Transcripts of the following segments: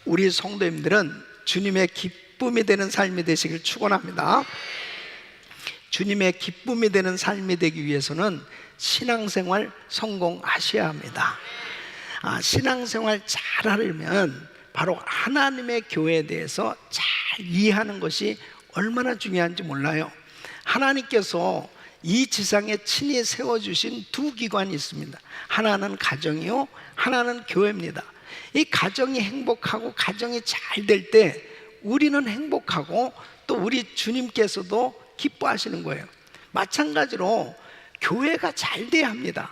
우리 성도님들은 주님의 기쁨이 되는 삶이 되시길 축원합니다. 주님의 기쁨이 되는 삶이 되기 위해서는 신앙생활 성공하셔야 합니다. 신앙생활 잘하려면 바로 하나님의 교회에 대해서 잘 이해하는 것이 얼마나 중요한지 몰라요. 하나님께서 이 지상에 친히 세워주신 두 기관이 있습니다. 하나는 가정이요, 하나는 교회입니다. 이 가정이 행복하고 가정이 잘 될 때 우리는 행복하고 또 우리 주님께서도 기뻐하시는 거예요. 마찬가지로 교회가 잘 돼야 합니다.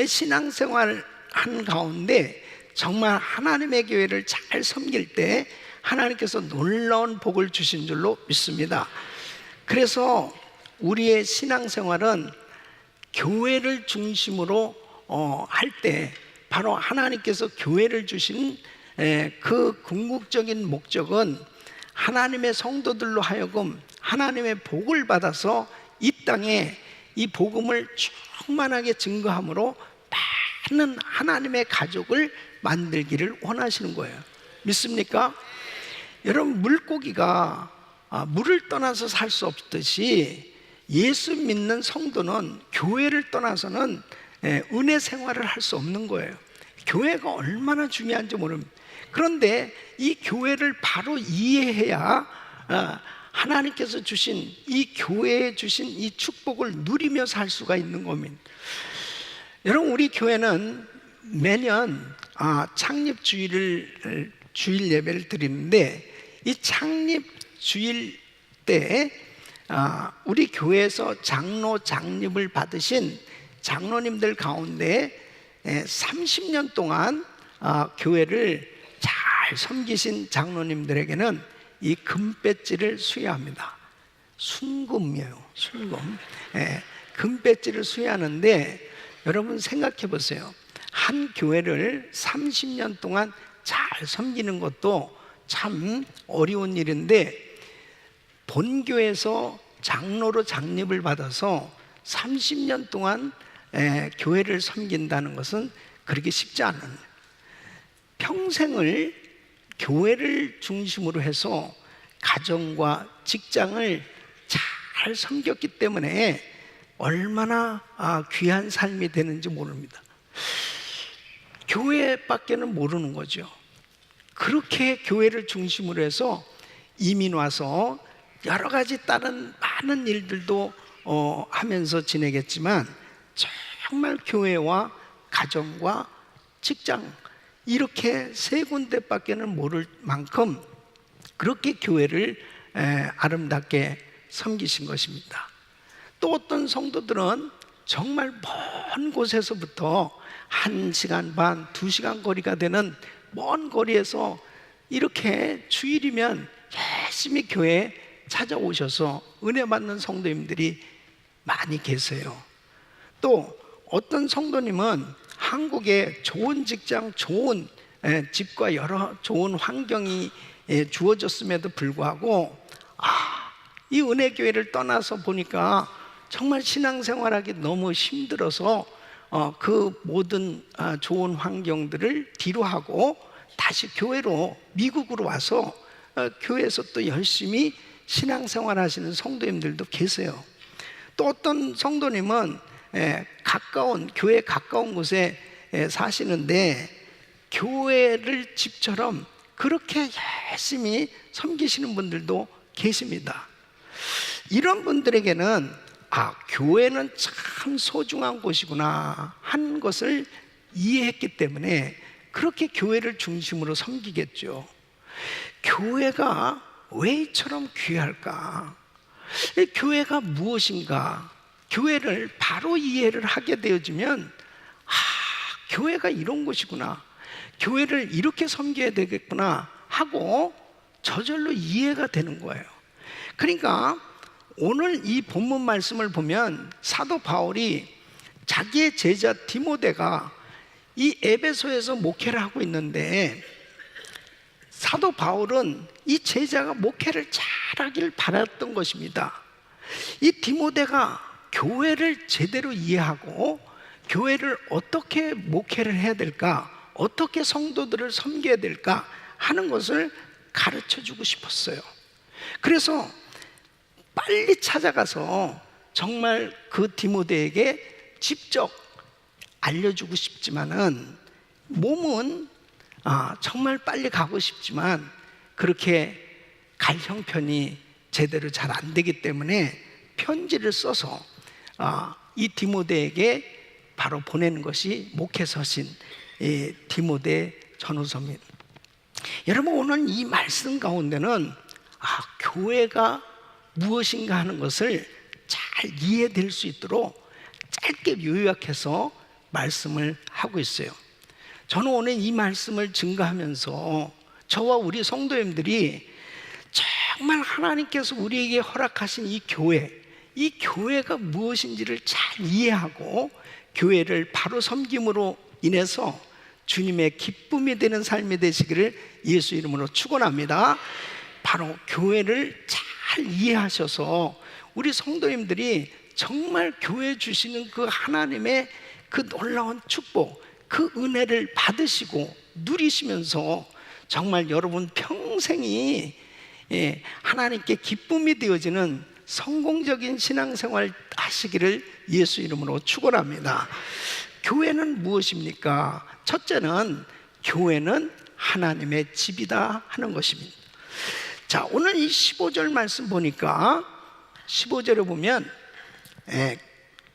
신앙생활 한 가운데 정말 하나님의 교회를 잘 섬길 때 하나님께서 놀라운 복을 주신 줄로 믿습니다. 그래서 우리의 신앙생활은 교회를 중심으로 할 때 바로 하나님께서 교회를 주신 그 궁극적인 목적은 하나님의 성도들로 하여금 하나님의 복을 받아서 이 땅에 이 복음을 충만하게 증거함으로 많은 하나님의 가족을 만들기를 원하시는 거예요. 믿습니까? 여러분, 물고기가 물을 떠나서 살 수 없듯이 예수 믿는 성도는 교회를 떠나서는 은혜 생활을 할 수 없는 거예요. 교회가 얼마나 중요한지 모릅니다. 그런데 이 교회를 바로 이해해야 하나님께서 주신 이 교회에 주신 이 축복을 누리며 살 수가 있는 겁니다. 여러분, 우리 교회는 매년 창립 주일 예배를 드리는데 이 창립 주일 때 우리 교회에서 장로 장립을 받으신 장로님들 가운데 30년 동안 교회를 잘 섬기신 장로님들에게는 이 금배지를 수여합니다. 순금이에요. 순금. 금배지를 수여하는데 여러분 생각해 보세요. 한 교회를 30년 동안 잘 섬기는 것도 참 어려운 일인데 본교에서 장로로 장립을 받아서 30년 동안 교회를 섬긴다는 것은 그렇게 쉽지 않은, 평생을 교회를 중심으로 해서 가정과 직장을 잘 섬겼기 때문에 얼마나 귀한 삶이 되는지 모릅니다. 교회밖에는 모르는 거죠. 그렇게 교회를 중심으로 해서 이민 와서 여러 가지 다른 많은 일들도 하면서 지내겠지만 정말 교회와 가정과 직장 이렇게 세 군데밖에는 모를 만큼 그렇게 교회를 아름답게 섬기신 것입니다. 또 어떤 성도들은 정말 먼 곳에서부터 1시간 반, 2시간 거리가 되는 먼 거리에서 이렇게 주일이면 열심히 교회에 찾아오셔서 은혜 받는 성도님들이 많이 계세요. 또 어떤 성도님은 한국에 좋은 직장, 좋은 집과 여러 좋은 환경이 주어졌음에도 불구하고 이 은혜교회를 떠나서 보니까 정말 신앙생활하기 너무 힘들어서 그 모든 좋은 환경들을 뒤로하고 다시 교회로 미국으로 와서 교회에서 또 열심히 신앙생활 하시는 성도님들도 계세요. 또 어떤 성도님은 교회 가까운 곳에 사시는데 교회를 집처럼 그렇게 열심히 섬기시는 분들도 계십니다. 이런 분들에게는 교회는 참 소중한 곳이구나 하는 것을 이해했기 때문에 그렇게 교회를 중심으로 섬기겠죠. 교회가 왜 이처럼 귀할까? 교회가 무엇인가? 교회를 바로 이해를 하게 되어지면 교회가 이런 곳이구나, 교회를 이렇게 섬겨야 되겠구나 하고 저절로 이해가 되는 거예요. 그러니까 오늘 이 본문 말씀을 보면 사도 바울이 자기의 제자 디모데가 이 에베소에서 목회를 하고 있는데 사도 바울은 이 제자가 목회를 잘하기를 바랐던 것입니다. 이 디모데가 교회를 제대로 이해하고 교회를 어떻게 목회를 해야 될까, 어떻게 성도들을 섬겨야 될까 하는 것을 가르쳐 주고 싶었어요. 그래서 빨리 찾아가서 정말 그 디모데에게 직접 알려주고 싶지만은 몸은 정말 빨리 가고 싶지만 그렇게 갈 형편이 제대로 잘 안 되기 때문에 편지를 써서 이 디모데에게 바로 보내는 것이 목회서신 디모데 전후서입니다. 여러분, 오늘 이 말씀 가운데는 교회가 무엇인가 하는 것을 잘 이해될 수 있도록 짧게 요약해서 말씀을 하고 있어요. 저는 오늘 이 말씀을 증거하면서 저와 우리 성도님들이 정말 하나님께서 우리에게 허락하신 이 교회가 무엇인지를 잘 이해하고 교회를 바로 섬김으로 인해서 주님의 기쁨이 되는 삶이 되시기를 예수 이름으로 축원합니다. 바로 교회를 잘 이해하셔서 우리 성도님들이 정말 교회 주시는 그 하나님의 그 놀라운 축복, 그 은혜를 받으시고 누리시면서 정말 여러분 평생이 하나님께 기쁨이 되어지는 성공적인 신앙생활 하시기를 예수 이름으로 축원합니다. 교회는 무엇입니까? 첫째는 교회는 하나님의 집이다 하는 것입니다. 자, 오늘 이 15절 말씀 보니까 15절에 보면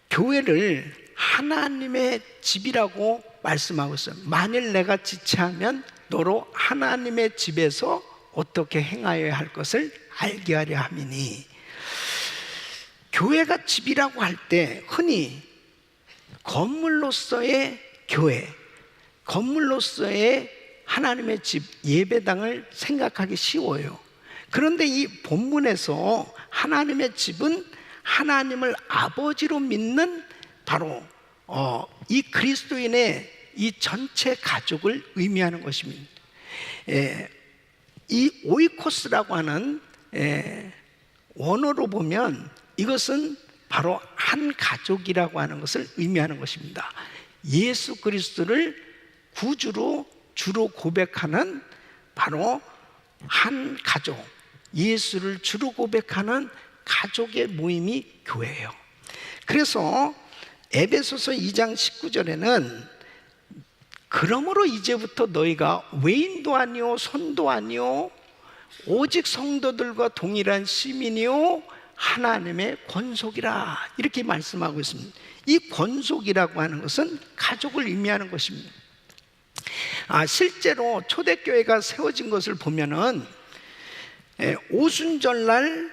교회를 하나님의 집이라고 말씀하고 있어요. 만일 내가 지체하면 너로 하나님의 집에서 어떻게 행하여야 할 것을 알게 하려 함이니, 교회가 집이라고 할 때 흔히 건물로서의 교회, 건물로서의 하나님의 집, 예배당을 생각하기 쉬워요. 그런데 이 본문에서 하나님의 집은 하나님을 아버지로 믿는 바로 이 그리스도인의 이 전체 가족을 의미하는 것입니다. 이 오이코스라고 하는 원어로 보면 이것은 바로 한 가족이라고 하는 것을 의미하는 것입니다. 예수 그리스도를 구주로 주로 고백하는 바로 한 가족, 예수를 주로 고백하는 가족의 모임이 교회예요. 그래서 에베소서 2장 19절에는 그러므로 이제부터 너희가 외인도 아니요 손도 아니요 오직 성도들과 동일한 시민이요 하나님의 권속이라, 이렇게 말씀하고 있습니다. 이 권속이라고 하는 것은 가족을 의미하는 것입니다. 실제로 초대교회가 세워진 것을 보면은 오순절날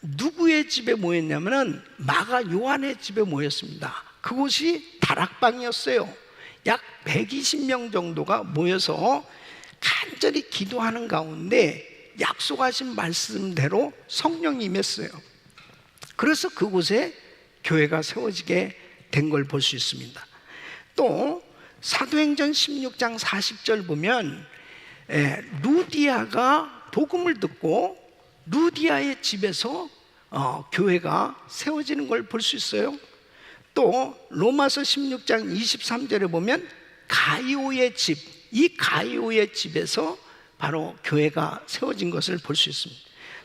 누구의 집에 모였냐면은 마가 요한의 집에 모였습니다. 그곳이 다락방이었어요. 약 120명 정도가 모여서 간절히 기도하는 가운데 약속하신 말씀대로 성령이 임했어요. 그래서 그곳에 교회가 세워지게 된 걸 볼 수 있습니다. 또 사도행전 16장 40절 보면 루디아가 복음을 듣고 루디아의 집에서 교회가 세워지는 걸 볼 수 있어요. 또 로마서 16장 23절에 보면 가이오의 집, 이 가이오의 집에서 바로 교회가 세워진 것을 볼 수 있습니다.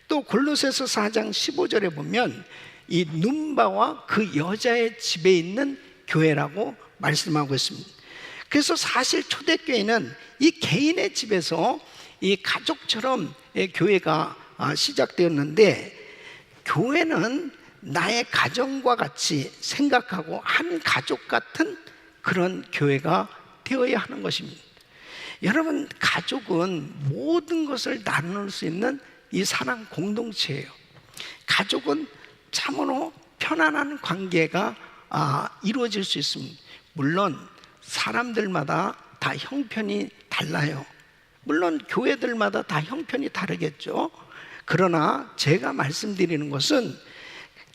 또 골로새서 4장 15절에 보면 이 눈바와 그 여자의 집에 있는 교회라고 말씀하고 있습니다. 그래서 사실 초대교회는 이 개인의 집에서 이 가족처럼 교회가 시작되었는데, 교회는 나의 가정과 같이 생각하고 한 가족 같은 그런 교회가 되어야 하는 것입니다. 여러분, 가족은 모든 것을 나눌 수 있는 이 사랑 공동체예요. 가족은 참으로 편안한 관계가 이루어질 수 있습니다. 물론 사람들마다 다 형편이 달라요. 물론 교회들마다 다 형편이 다르겠죠. 그러나 제가 말씀드리는 것은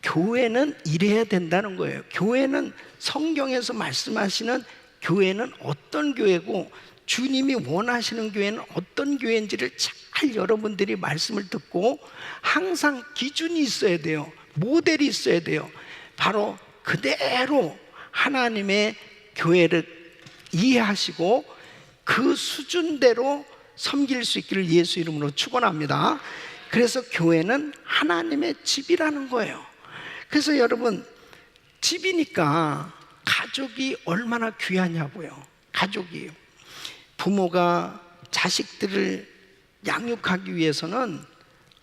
교회는 이래야 된다는 거예요. 교회는 성경에서 말씀하시는 교회는 어떤 교회고 주님이 원하시는 교회는 어떤 교회인지를 잘 여러분들이 말씀을 듣고 항상 기준이 있어야 돼요. 모델이 있어야 돼요. 바로 그대로 하나님의 교회를 이해하시고 그 수준대로 섬길 수 있기를 예수 이름으로 축원합니다. 그래서 교회는 하나님의 집이라는 거예요. 그래서 여러분, 집이니까 가족이 얼마나 귀하냐고요. 가족이, 부모가 자식들을 양육하기 위해서는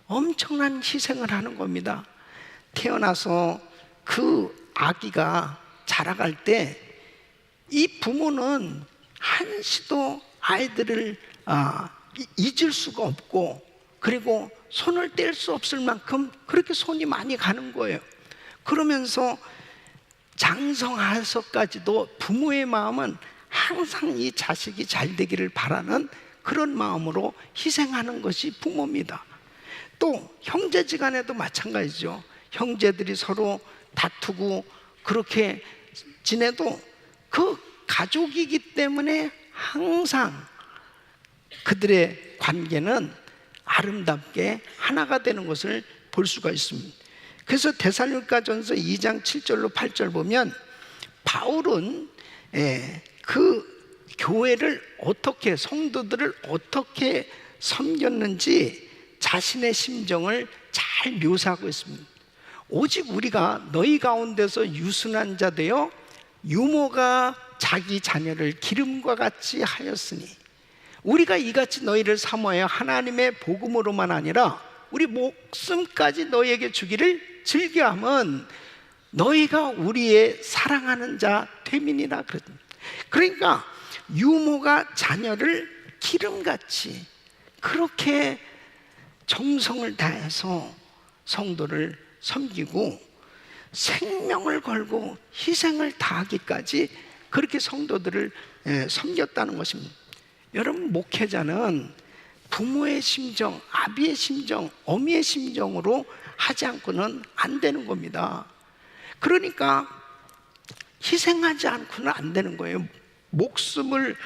엄청난 희생을 하는 겁니다. 태어나서 그 아기가 자라갈 때 이 부모는 한시도 아이들을 잊을 수가 없고, 그리고 손을 뗄 수 없을 만큼 그렇게 손이 많이 가는 거예요. 그러면서 장성하서까지도 부모의 마음은 항상 이 자식이 잘 되기를 바라는 그런 마음으로 희생하는 것이 부모입니다. 또 형제지간에도 마찬가지죠. 형제들이 서로 다투고 그렇게 지내도 그 가족이기 때문에 항상 그들의 관계는 아름답게 하나가 되는 것을 볼 수가 있습니다. 그래서 데살로니가전서 2장 7절로 8절 보면 바울은 그 교회를 어떻게, 성도들을 어떻게 섬겼는지 자신의 심정을 잘 묘사하고 있습니다. 오직 우리가 너희 가운데서 유순한 자 되어 유모가 자기 자녀를 기름과 같이 하였으니, 우리가 이같이 너희를 사모하여 하나님의 복음으로만 아니라 우리 목숨까지 너희에게 주기를 즐겨함은 너희가 우리의 사랑하는 자 되민이라 그랬습니다. 그러니까 유모가 자녀를 기름같이 그렇게 정성을 다해서 성도를 섬기고 생명을 걸고 희생을 다하기까지 그렇게 성도들을 섬겼다는 것입니다. 여러분, 목회자는 부모의 심정, 아비의 심정, 어미의 심정으로 하지 않고는 안 되는 겁니다. 그러니까 희생하지 않고는 안 되는 거예요. 목숨을,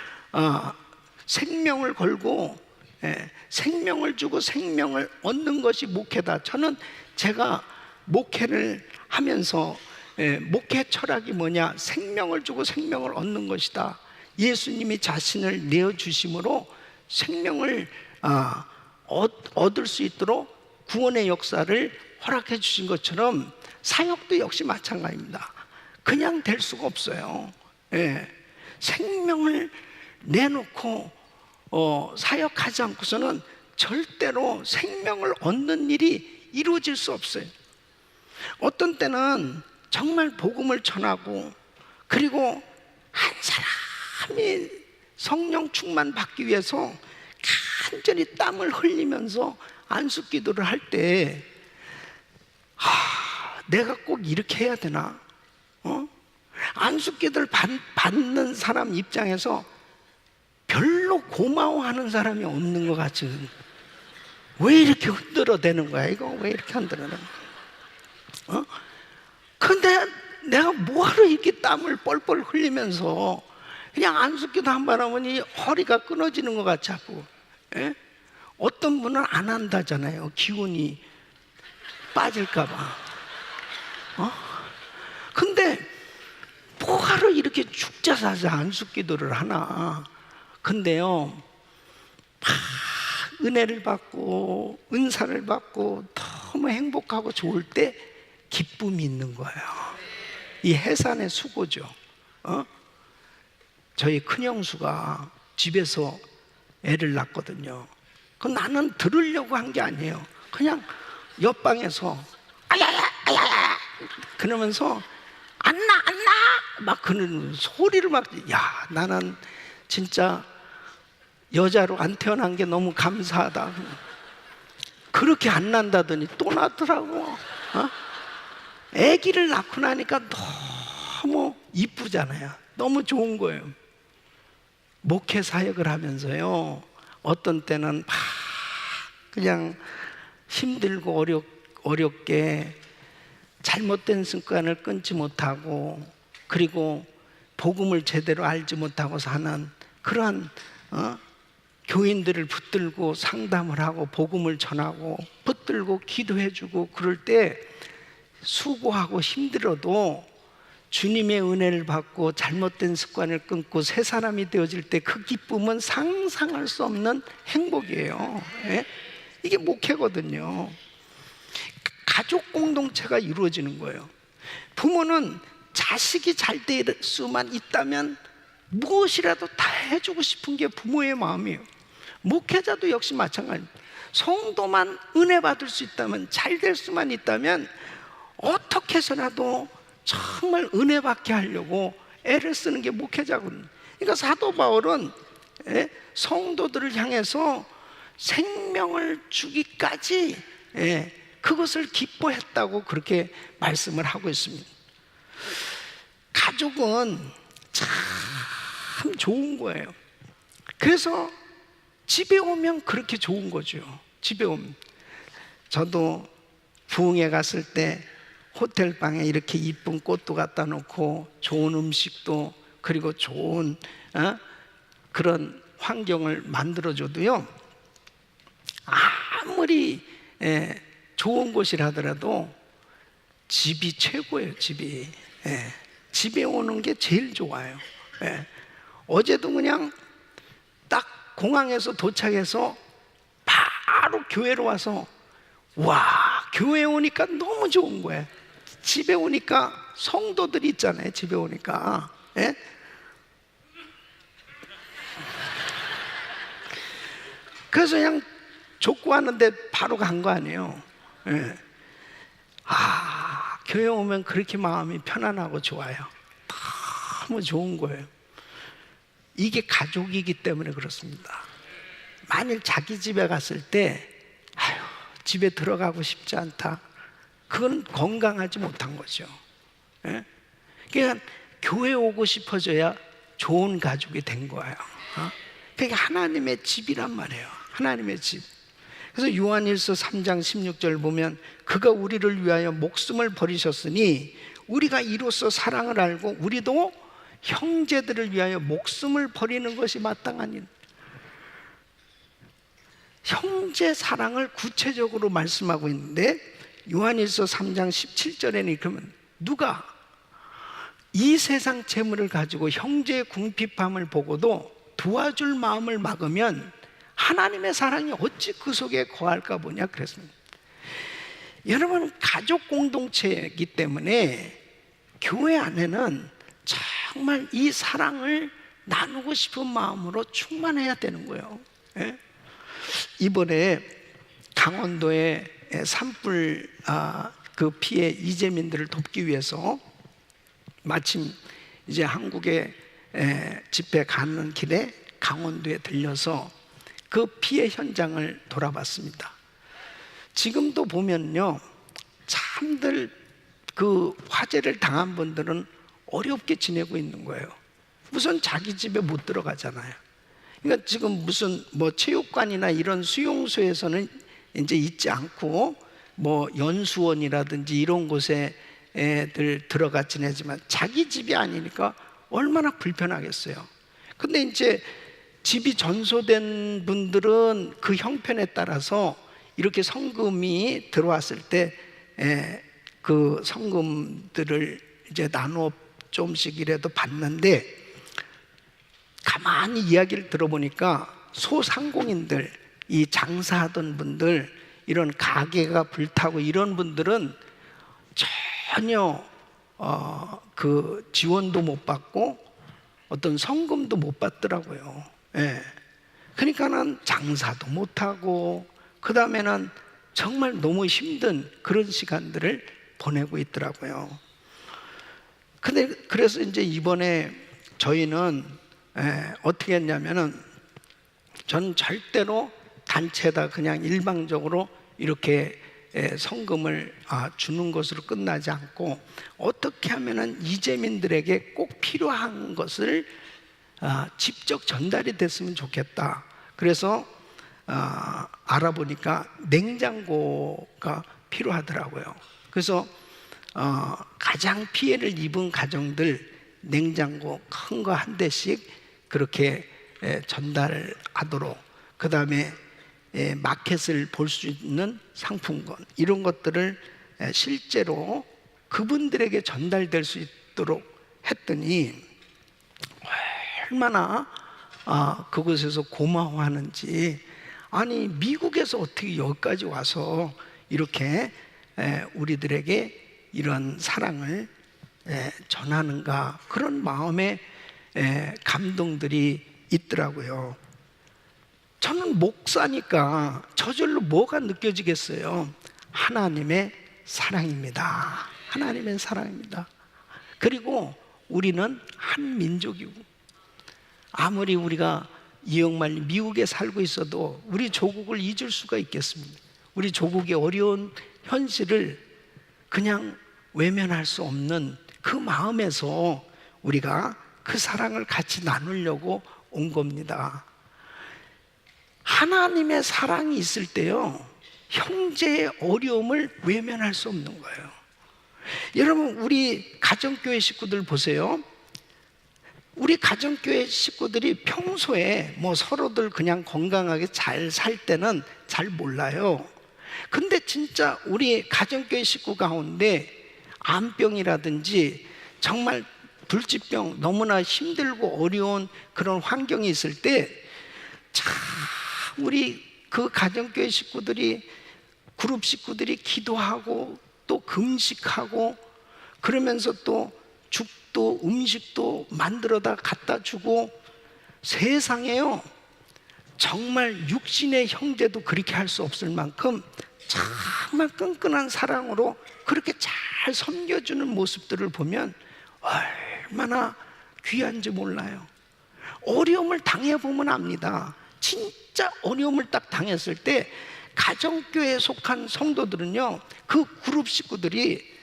생명을 걸고 생명을 주고 생명을 얻는 것이 목회다. 저는 제가 목회를 하면서 목회 철학이 뭐냐? 생명을 주고 생명을 얻는 것이다. 예수님이 자신을 내어주심으로 생명을 얻을 수 있도록 구원의 역사를 허락해 주신 것처럼 사역도 역시 마찬가지입니다. 그냥 될 수가 없어요. 생명을 내놓고 사역하지 않고서는 절대로 생명을 얻는 일이 이루어질 수 없어요. 어떤 때는 정말 복음을 전하고, 그리고 한 사람이 성령 충만 받기 위해서 간절히 땀을 흘리면서 안수기도를 할 때, 내가 꼭 이렇게 해야 되나? 안수기도를 받는 사람 입장에서 별로 고마워하는 사람이 없는 것 같지. 왜 이렇게 흔들어대는 거야? 이거 왜 이렇게 흔들어대는 거야? 근데 내가 뭐하러 이렇게 땀을 뻘뻘 흘리면서 그냥 안수기도 한 번 하면 이 허리가 끊어지는 것 같이 하고, 어떤 분은 안 한다잖아요. 기운이 빠질까봐. 근데 뭐하러 이렇게 죽자사자 안수기도를 하나? 근데요, 은혜를 받고 은사를 받고 너무 행복하고 좋을 때 기쁨이 있는 거예요. 이 해산의 수고죠. 저희 큰형수가 집에서 애를 낳거든요. 그 나는 들으려고 한 게 아니에요. 그냥 옆방에서 아야야 아야야 그러면서 안나 막 그런 소리를 막, 야, 나는 진짜 여자로 안 태어난 게 너무 감사하다. 그렇게 안 난다더니 또 낳더라고. 아기를 낳고 나니까 너무 이쁘잖아요. 너무 좋은 거예요. 목회 사역을 하면서요, 어떤 때는 막 그냥 힘들고 어렵게 잘못된 습관을 끊지 못하고, 그리고 복음을 제대로 알지 못하고 사는 그러한 교인들을 붙들고 상담을 하고 복음을 전하고 붙들고 기도해주고, 그럴 때 수고하고 힘들어도 주님의 은혜를 받고 잘못된 습관을 끊고 새 사람이 되어질 때 그 기쁨은 상상할 수 없는 행복이에요. 예? 이게 목회거든요. 가족 공동체가 이루어지는 거예요. 부모는 자식이 잘 될 수만 있다면 무엇이라도 다 해주고 싶은 게 부모의 마음이에요. 목회자도 역시 마찬가지입니다. 성도만 은혜 받을 수 있다면, 잘 될 수만 있다면 어떻게 해서라도 정말 은혜 받게 하려고 애를 쓰는 게 목회자거든요. 그러니까 사도 바울은 성도들을 향해서 생명을 주기까지 그것을 기뻐했다고 그렇게 말씀을 하고 있습니다. 가족은 참 좋은 거예요. 그래서 집에 오면 그렇게 좋은 거죠. 집에 오면. 저도 부흥회 갔을 때 호텔 방에 이렇게 이쁜 꽃도 갖다 놓고 좋은 음식도, 그리고 좋은 그런 환경을 만들어줘도요, 아무리 좋은 곳이라 하더라도 집이 최고예요. 집이. 집에 오는 게 제일 좋아요. 어제도 그냥 딱 공항에서 도착해서 바로 교회로 와서, 와, 교회 오니까 너무 좋은 거예요. 집에 오니까 성도들이 있잖아요. 집에 오니까. 그래서 그냥 족구 하는데 바로 간 거 아니에요. 교회 오면 그렇게 마음이 편안하고 좋아요. 너무 좋은 거예요. 이게 가족이기 때문에 그렇습니다. 만일 자기 집에 갔을 때 집에 들어가고 싶지 않다, 그건 건강하지 못한 거죠. 그러니까 교회 오고 싶어져야 좋은 가족이 된 거예요. 그게 하나님의 집이란 말이에요. 하나님의 집. 그래서 요한일서 3장 16절 보면, 그가 우리를 위하여 목숨을 버리셨으니 우리가 이로써 사랑을 알고 우리도 형제들을 위하여 목숨을 버리는 것이 마땅하니. 형제 사랑을 구체적으로 말씀하고 있는데, 요한일서 3장 17절에는 그러면, 누가 이 세상 재물을 가지고 형제의 궁핍함을 보고도 도와줄 마음을 막으면 하나님의 사랑이 어찌 그 속에 거할까 보냐 그랬습니다. 여러분, 가족 공동체이기 때문에 교회 안에는 정말 이 사랑을 나누고 싶은 마음으로 충만해야 되는 거예요. 이번에 강원도에 산불 그 피해 이재민들을 돕기 위해서 마침 이제 한국에 집회 가는 길에 강원도에 들려서 그 피해 현장을 돌아봤습니다. 지금도 보면요, 참들 그 화재를 당한 분들은 어렵게 지내고 있는 거예요. 우선 자기 집에 못 들어가잖아요. 그러니까 지금 무슨 뭐 체육관이나 이런 수용소에서는 이제 있지 않고 뭐 연수원이라든지 이런 곳에 애들 들어가 지내지만 자기 집이 아니니까 얼마나 불편하겠어요. 근데 이제 집이 전소된 분들은 그 형편에 따라서 이렇게 성금이 들어왔을 때 그 성금들을 이제 나눠 조금씩이라도 받는데, 가만히 이야기를 들어보니까 소상공인들, 이 장사하던 분들, 이런 가게가 불타고 이런 분들은 전혀 그 지원도 못 받고 어떤 성금도 못 받더라고요. 그러니까는 장사도 못 하고, 그 다음에는 정말 너무 힘든 그런 시간들을 보내고 있더라고요. 근데 그래서 이제 이번에 저희는 어떻게 했냐면은, 전 절대로 단체다 그냥 일방적으로 이렇게 성금을 주는 것으로 끝나지 않고, 어떻게 하면은 이재민들에게 꼭 필요한 것을 직접 전달이 됐으면 좋겠다. 그래서 알아보니까 냉장고가 필요하더라고요. 그래서 가장 피해를 입은 가정들 냉장고 큰 거 한 대씩 그렇게 전달하도록, 그 다음에 마켓을 볼 수 있는 상품권, 이런 것들을 실제로 그분들에게 전달될 수 있도록 했더니 얼마나 그곳에서 고마워하는지. 아니, 미국에서 어떻게 여기까지 와서 이렇게 우리들에게 이런 사랑을 전하는가, 그런 마음의 감동들이 있더라고요. 저는 목사니까 저절로 뭐가 느껴지겠어요? 하나님의 사랑입니다. 하나님의 사랑입니다. 그리고 우리는 한 민족이고, 아무리 우리가 이역말 미국에 살고 있어도 우리 조국을 잊을 수가 있겠습니다. 우리 조국의 어려운 현실을 그냥 외면할 수 없는 그 마음에서 우리가 그 사랑을 같이 나누려고 온 겁니다. 하나님의 사랑이 있을 때요, 형제의 어려움을 외면할 수 없는 거예요. 여러분, 우리 가정교회 식구들 보세요. 우리 가정교회 식구들이 평소에 뭐 서로들 그냥 건강하게 잘 살 때는 잘 몰라요. 근데 진짜 우리 가정교회 식구 가운데 암병이라든지 정말 불치병, 너무나 힘들고 어려운 그런 환경이 있을 때 참 우리 그 가정교회 식구들이, 그룹 식구들이 기도하고 또 금식하고 그러면서 또 죽도 음식도 만들어다 갖다 주고, 세상에요 정말 육신의 형제도 그렇게 할 수 없을 만큼 정말 끈끈한 사랑으로 그렇게 잘 섬겨주는 모습들을 보면 얼마나 귀한지 몰라요. 어려움을 당해보면 압니다. 진짜 어려움을 딱 당했을 때 가정교회에 속한 성도들은요, 그 그룹 식구들이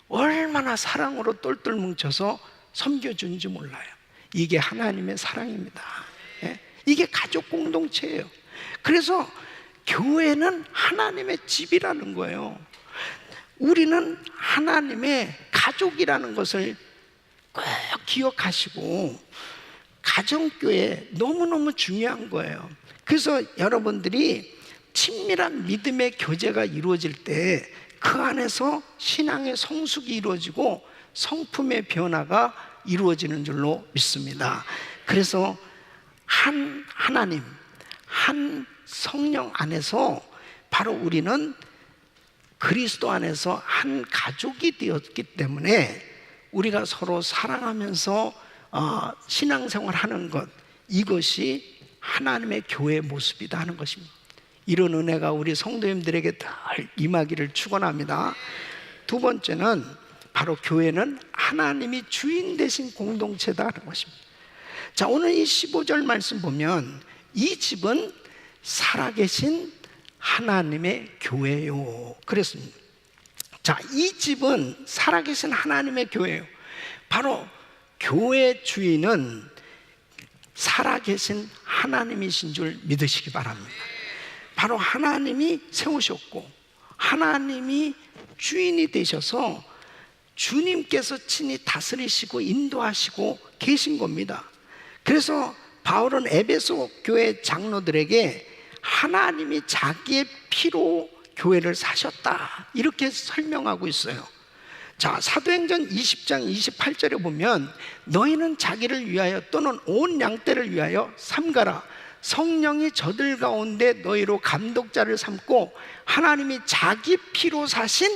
얼마나 사랑으로 똘똘 뭉쳐서 섬겨주는지 몰라요. 이게 하나님의 사랑입니다. 이게 가족 공동체예요. 그래서 교회는 하나님의 집이라는 거예요. 우리는 하나님의 가족이라는 것을 꼭 기억하시고, 가정교회 너무너무 중요한 거예요. 그래서 여러분들이 친밀한 믿음의 교제가 이루어질 때 그 안에서 신앙의 성숙이 이루어지고 성품의 변화가 이루어지는 줄로 믿습니다. 그래서 한 하나님, 한 성령 안에서 바로 우리는 그리스도 안에서 한 가족이 되었기 때문에 우리가 서로 사랑하면서 신앙생활 하는 것, 이것이 하나님의 교회의 모습이다 하는 것입니다. 이런 은혜가 우리 성도님들에게 늘 임하기를 축원합니다. 두 번째는 바로 교회는 하나님이 주인 되신 공동체다 하는 것입니다. 자, 오늘 이 15절 말씀 보면 이 집은 살아계신 하나님의 교회요 그랬습니다. 자, 이 집은 살아계신 하나님의 교회요. 바로 교회 주인은 살아계신 하나님이신 줄 믿으시기 바랍니다. 바로 하나님이 세우셨고 하나님이 주인이 되셔서 주님께서 친히 다스리시고 인도하시고 계신 겁니다. 그래서 바울은 에베소 교회 장로들에게 하나님이 자기의 피로 교회를 사셨다, 이렇게 설명하고 있어요. 자, 사도행전 20장 28절에 보면 너희는 자기를 위하여 또는 온 양떼를 위하여 삼가라. 성령이 저들 가운데 너희로 감독자를 삼고 하나님이 자기 피로 사신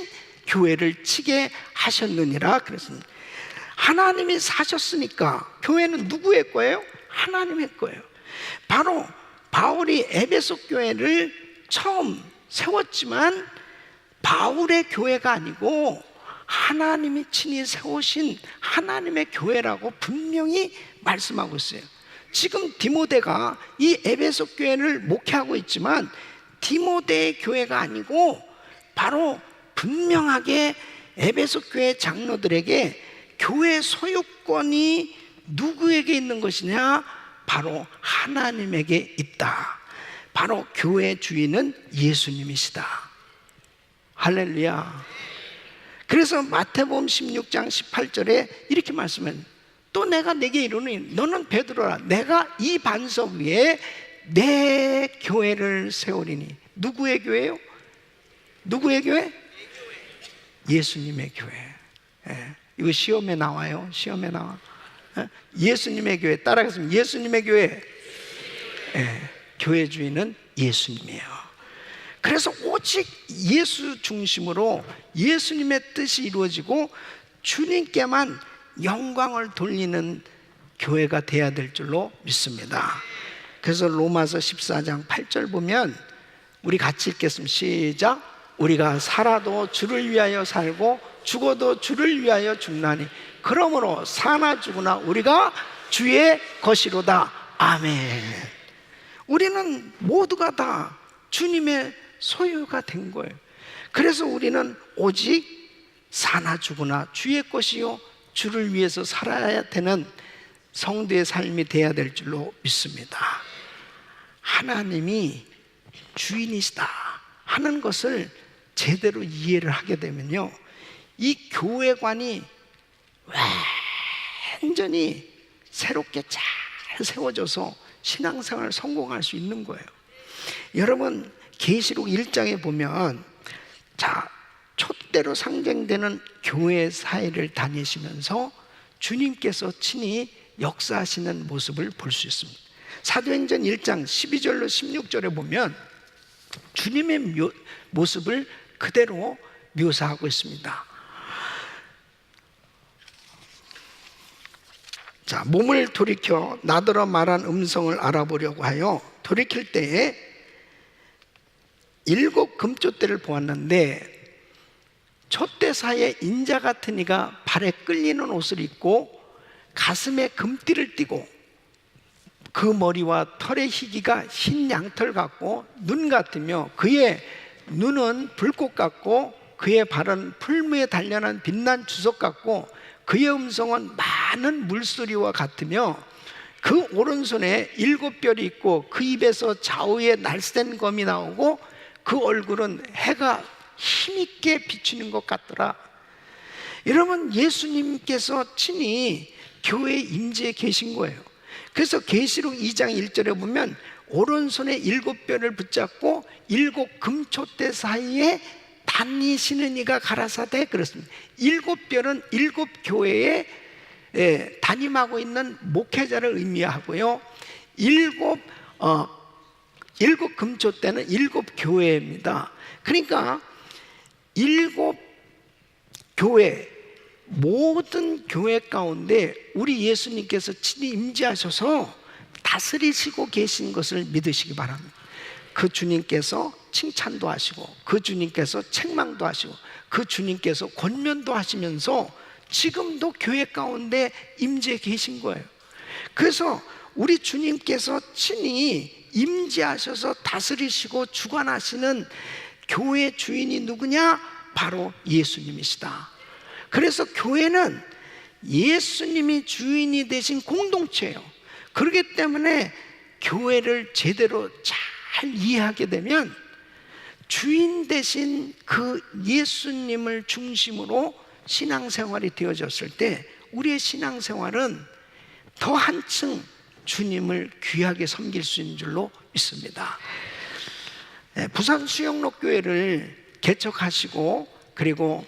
교회를 치게 하셨느니라 그랬습니다. 하나님이 사셨으니까 교회는 누구의 거예요? 하나님의 거예요. 바로 바울이 에베소 교회를 처음 세웠지만 바울의 교회가 아니고 하나님이 친히 세우신 하나님의 교회라고 분명히 말씀하고 있어요. 지금 디모데가 이 에베소 교회를 목회하고 있지만 디모데의 교회가 아니고 바로 분명하게 에베소 교회 장로들에게 교회 소유권이 누구에게 있는 것이냐? 바로 하나님에게 있다. 바로 교회 주인은 예수님이시다. 할렐루야. 그래서 마태복음 16장 18절에 이렇게 말씀합니다. 또 내가 내게 이르노니 너는 베드로라. 내가 이 반석 위에 내 교회를 세우리니. 누구의 교회요? 누구의 교회? 예수님의 교회. 이거 시험에 나와요. 시험에 나와. 예수님의 교회 따라가겠습니다. 예수님의 교회. 교회 주인은 예수님이에요. 그래서 오직 예수 중심으로 예수님의 뜻이 이루어지고 주님께만 영광을 돌리는 교회가 돼야 될 줄로 믿습니다. 그래서 로마서 14장 8절 보면 우리 같이 읽겠습니다. 시작. 우리가 살아도 주를 위하여 살고 죽어도 주를 위하여 죽나니 그러므로 사나 죽으나 우리가 주의 것이로다. 아멘. 우리는 모두가 다 주님의 소유가 된 거예요. 그래서 우리는 오직 사나 죽으나 주의 것이요 주를 위해서 살아야 되는 성도의 삶이 되어야 될 줄로 믿습니다. 하나님이 주인이시다 하는 것을 제대로 이해를 하게 되면요, 이 교회관이 완전히 새롭게 잘 세워져서 신앙생활을 성공할 수 있는 거예요. 여러분 계시록 1장에 보면 자, 촛대로 상징되는 교회 사이를 다니시면서 주님께서 친히 역사하시는 모습을 볼 수 있습니다. 사도행전 1장 12절로 16절에 보면 주님의 모습을 그대로 묘사하고 있습니다. 자, 몸을 돌이켜 나더러 말한 음성을 알아보려고 하여 돌이킬 때에 7 금촛대를 보았는데 촛대 사이에 인자 같은 이가 발에 끌리는 옷을 입고 가슴에 금띠를 띠고 그 머리와 털의 희기가 흰 양털 같고 눈 같으며 그의 눈은 불꽃 같고 그의 발은 풀무에 단련한 빛난 주석 같고 그의 음성은 많은 물소리와 같으며 그 오른손에 7뼈리 있고 그 입에서 좌우에 날쌘 검이 나오고 그 얼굴은 해가 힘있게 비추는 것 같더라. 여러분 예수님께서 친히 교회에 임재해 계신 거예요. 그래서 계시록 2장 1절에 보면 오른손에 7뼈를 붙잡고 7 금촛대 사이에 다니시는 이가 가라사대 그렇습니다. 7뼈는 7 교회에 담임하고 있는 목회자를 의미하고요, 7 금촛대는 7 교회입니다. 그러니까 7 교회, 모든 교회 가운데 우리 예수님께서 친히 임재하셔서 다스리시고 계신 것을 믿으시기 바랍니다. 그 주님께서 칭찬도 하시고 그 주님께서 책망도 하시고 그 주님께서 권면도 하시면서 지금도 교회 가운데 임재해 계신 거예요. 그래서 우리 주님께서 친히 임재하셔서 다스리시고 주관하시는 교회 주인이 누구냐? 바로 예수님이시다. 그래서 교회는 예수님이 주인이 되신 공동체예요. 그렇기 때문에 교회를 제대로 잘 이해하게 되면 주인 되신 그 예수님을 중심으로 신앙생활이 되어졌을 때 우리의 신앙생활은 더 한층 주님을 귀하게 섬길 수 있는 줄로 믿습니다. 부산 수영록 교회를 개척하시고 그리고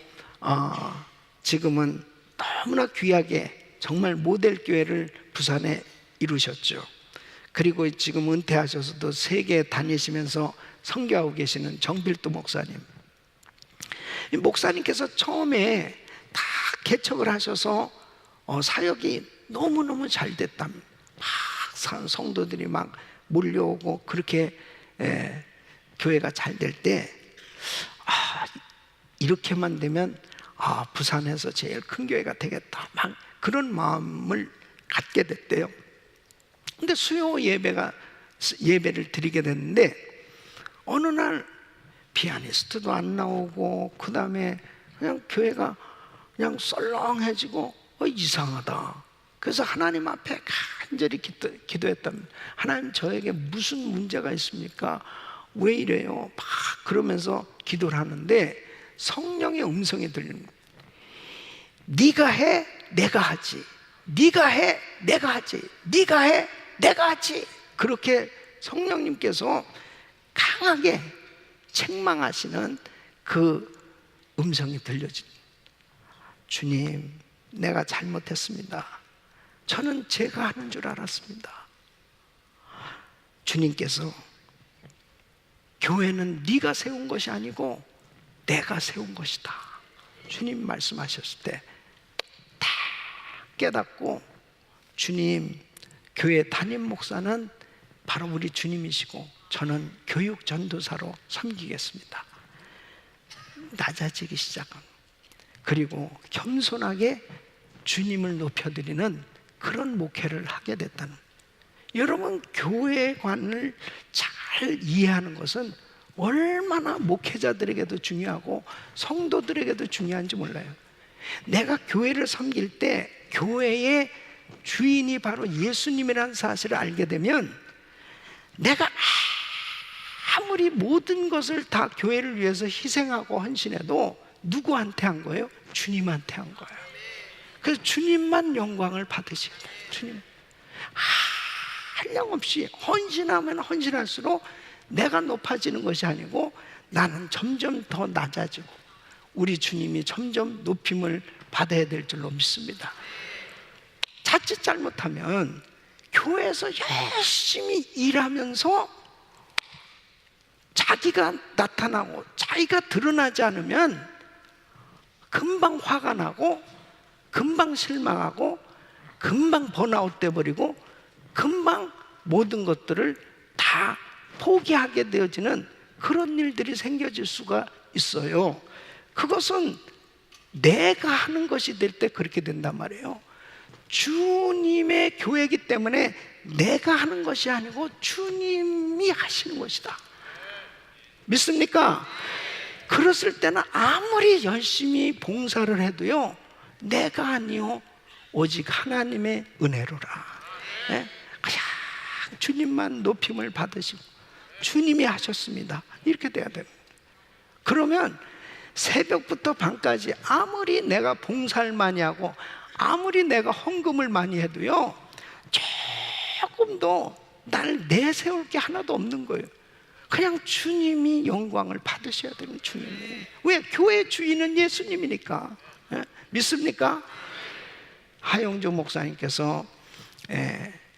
지금은 너무나 귀하게 정말 모델 교회를 부산에 이루셨죠. 그리고 지금 은퇴하셔서도 세계 다니시면서 선교하고 계시는 정필도 목사님. 이 목사님께서 처음에 다 개척을 하셔서 사역이 너무너무 잘 됐답니다. 막 성도들이 막 몰려오고 그렇게 교회가 잘 될 때 이렇게만 되면 부산에서 제일 큰 교회가 되겠다, 막 그런 마음을 갖게 됐대요. 근데 수요 예배를 드리게 됐는데 어느 날 피아니스트도 안 나오고 그 다음에 그냥 교회가 그냥 썰렁해지고 이상하다. 그래서 하나님 앞에 간절히 기도했답니다. 하나님, 저에게 무슨 문제가 있습니까? 왜 이래요? 막 그러면서 기도를 하는데 성령의 음성이 들리는 거예요. 네가 해, 내가 하지. 네가 해, 내가 하지. 네가 해, 내가 하지. 그렇게 성령님께서 강하게 책망하시는 그 음성이 들려집니다. 주님, 내가 잘못했습니다. 저는 제가 하는 줄 알았습니다. 주님께서 교회는 네가 세운 것이 아니고 내가 세운 것이다, 주님 말씀하셨을 때 다 깨닫고, 주님, 교회 담임 목사는 바로 우리 주님이시고 저는 교육 전도사로 섬기겠습니다. 낮아지기 시작합니다. 그리고 겸손하게 주님을 높여드리는 그런 목회를 하게 됐다는, 여러분, 교회관을 잘 이해하는 것은 얼마나 목회자들에게도 중요하고 성도들에게도 중요한지 몰라요. 내가 교회를 섬길 때 교회의 주인이 바로 예수님이라는 사실을 알게 되면, 내가 아무리 모든 것을 다 교회를 위해서 희생하고 헌신해도 누구한테 한 거예요? 주님한테 한 거예요. 그래서 주님만 영광을 받으시게 돼요. 주님, 한량없이 헌신하면 헌신할수록 내가 높아지는 것이 아니고 나는 점점 더 낮아지고 우리 주님이 점점 높임을 받아야 될 줄로 믿습니다. 자칫 잘못하면 교회에서 열심히 일하면서 자기가 나타나고 자기가 드러나지 않으면 금방 화가 나고 금방 실망하고 금방 번아웃 돼버리고 금방 모든 것들을 다 포기하게 되어지는 그런 일들이 생겨질 수가 있어요. 그것은 내가 하는 것이 될 때 그렇게 된단 말이에요. 주님의 교회이기 때문에 내가 하는 것이 아니고 주님이 하시는 것이다. 믿습니까? 그랬을 때는 아무리 열심히 봉사를 해도요, 내가 아니요 오직 하나님의 은혜로라. 네? 그냥 주님만 높임을 받으시고 주님이 하셨습니다, 이렇게 돼야 됩니다. 그러면 새벽부터 밤까지 아무리 내가 봉사를 많이 하고 아무리 내가 헌금을 많이 해도요, 조금도 날 내세울 게 하나도 없는 거예요. 그냥 주님이 영광을 받으셔야 되는, 주님이. 왜? 교회 주인은 예수님이니까. 믿습니까? 하영조 목사님께서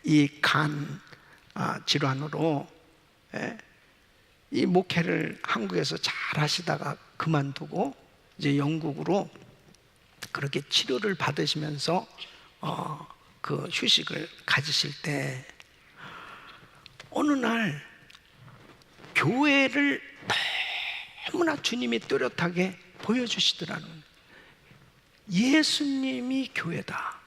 이 간 질환으로 이 목회를 한국에서 잘 하시다가 그만두고 이제 영국으로 그렇게 치료를 받으시면서 그 휴식을 가지실 때 어느 날 교회를 너무나 주님이 뚜렷하게 보여주시더라는, 예수님이 교회다,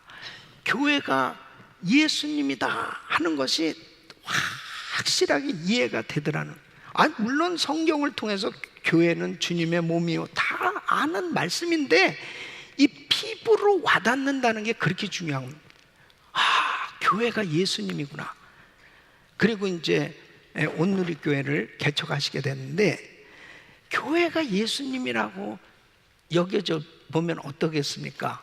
교회가 예수님이다 하는 것이 확실하게 이해가 되더라는. 물론 성경을 통해서 교회는 주님의 몸이요 다 아는 말씀인데 이 피부로 와닿는다는 게 그렇게 중요한 겁니다. 교회가 예수님이구나. 그리고 이제 온누리교회를 개척하시게 됐는데, 교회가 예수님이라고 여겨져 보면 어떻겠습니까?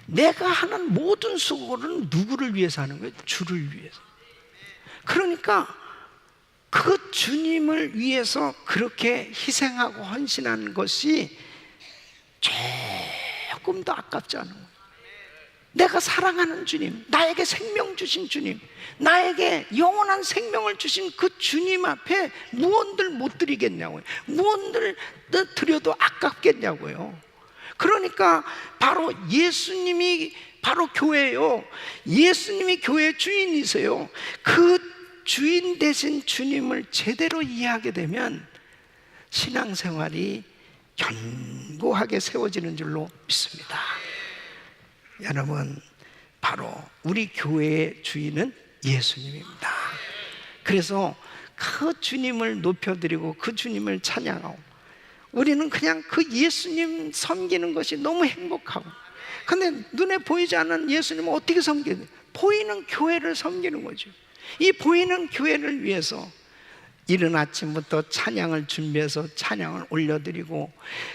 내가 하는 모든 수고는 누구를 위해서 하는 거예요? 주를 위해서. 그러니까 그 주님을 위해서 그렇게 희생하고 헌신하는 것이 조금도 아깝지 않은 거예요. 내가 사랑하는 주님, 나에게 생명 주신 주님, 나에게 영원한 생명을 주신 그 주님 앞에 무언들 못 드리겠냐고요. 무언들 드려도 아깝겠냐고요. 그러니까 바로 예수님이 바로 교회예요. 예수님이 교회의 주인이세요. 그 주인 되신 주님을 제대로 이해하게 되면 신앙생활이 견고하게 세워지는 줄로 믿습니다. 여러분, 바로 우리 교회의 주인은 예수님입니다. 그래서 그 주님을 높여드리고 그 주님을 찬양하고 우리는 그냥 그 예수님 섬기는 것이 너무 행복하고, 근데 눈에 보이지 않는 예수님은 어떻게 섬겨야 돼요? 보이는 교회를 섬기는 거죠. 이 보이는 교회를 위해서 이른 아침부터 찬양을 준비해서 찬양을 올려드리고,